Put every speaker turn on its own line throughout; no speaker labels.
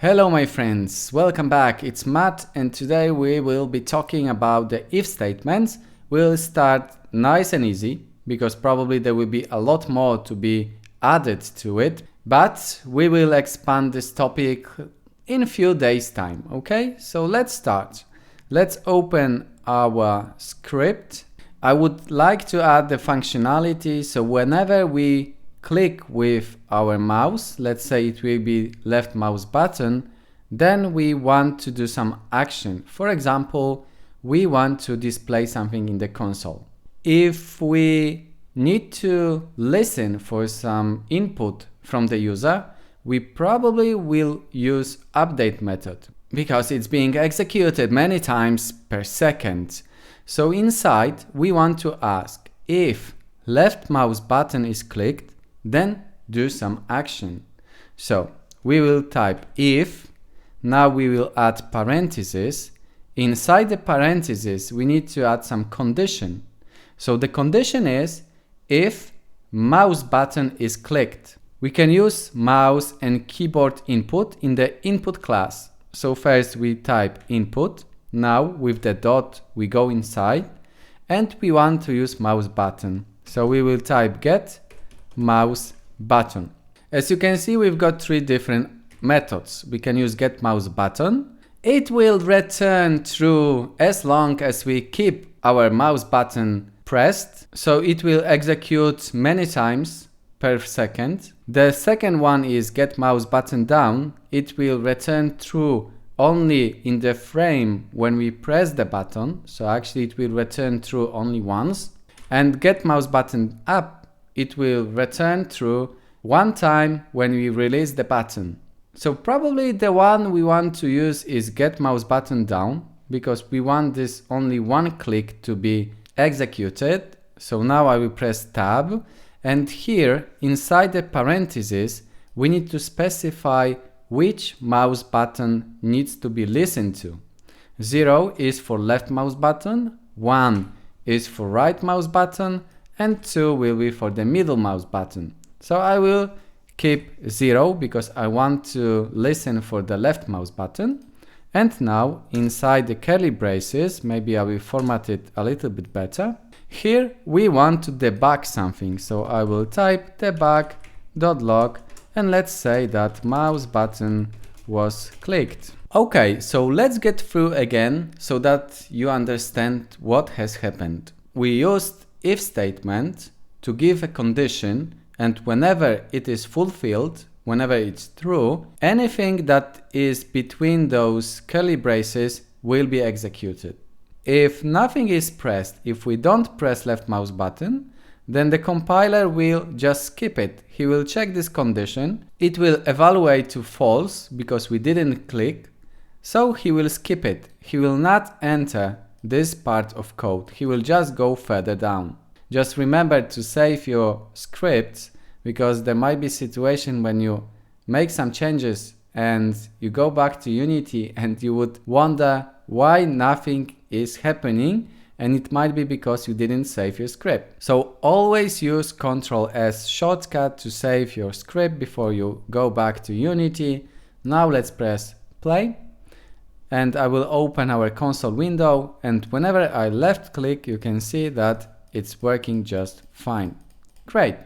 Hello my friends, welcome back. It's Matt and today we will be talking about the if statements. We'll start nice and easy because probably there will be a lot more to be added to it, but we will expand this topic in a few days time, okay? So let's start. Let's open our script. I would like to add the functionality so whenever we click with our mouse, let's say it will be left mouse button, then we want to do some action. For example, we want to display something in the console. If we need to listen for some input from the user, we probably will use update method because it's being executed many times per second. So inside we want to ask if left mouse button is clicked, then do some action. So we will type if, now we will add parentheses. Inside the parentheses we need to add some condition. So the condition is if mouse button is clicked. We can use mouse and keyboard input in the input class. So first we type input, now with the dot we go inside and we want to use mouse button. So we will type get mouse button. As you can see, we've got three different methods. We can use get mouse button. It will return true as long as we keep our mouse button pressed. So it will execute many times per second. The second one is get mouse button down. It will return true only in the frame when we press the button. So actually it will return true only once. And get mouse button up, it will return true one time when we release the button. So probably the one we want to use is get mouse button down because we want this only one click to be executed. So now I will press tab and here inside the parentheses we need to specify which mouse button needs to be listened to. 0 is for left mouse button, 1 is for right mouse button, and 2 will be for the middle mouse button. So I will keep 0 because I want to listen for the left mouse button. And now inside the curly braces, maybe I will format it a little bit better. Here we want to debug something. So I will type debug.log and let's say that mouse button was clicked. Okay, so let's get through again so that you understand what has happened. We used if statement to give a condition and whenever it is fulfilled, whenever it's true, anything that is between those curly braces will be executed. If nothing is pressed, if we don't press left mouse button, then the compiler will just skip it. He will check this condition. It will evaluate to false because we didn't click. So he will skip it. He will not enter this part of code. He will just go further down. Just remember to save your scripts because there might be a situation when you make some changes and you go back to Unity and you would wonder why nothing is happening, and it might be because you didn't save your script. So always use Ctrl S shortcut to save your script before you go back to Unity. Now let's press play. And I will open our console window and whenever I left click you can see that it's working just fine. Great.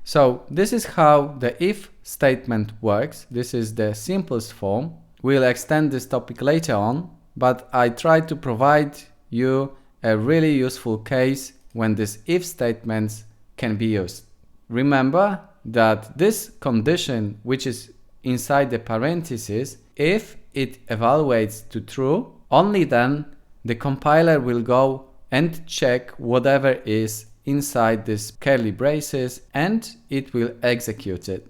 So this is how the if statement works. This is the simplest form. We'll extend this topic later on, but I try to provide you a really useful case when these if statements can be used. Remember that this condition which is inside the parentheses, if it evaluates to true, only then the compiler will go and check whatever is inside these curly braces and it will execute it.